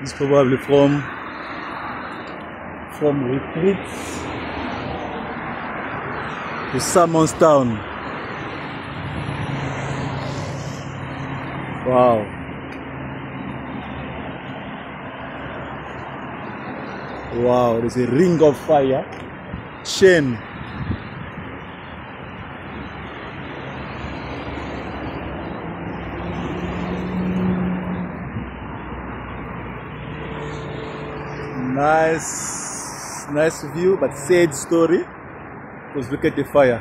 It's probably from Retreats to Salmonstown. Wow. Wow, there's a ring of fire chain. Nice view, but sad story. Because look at the fire.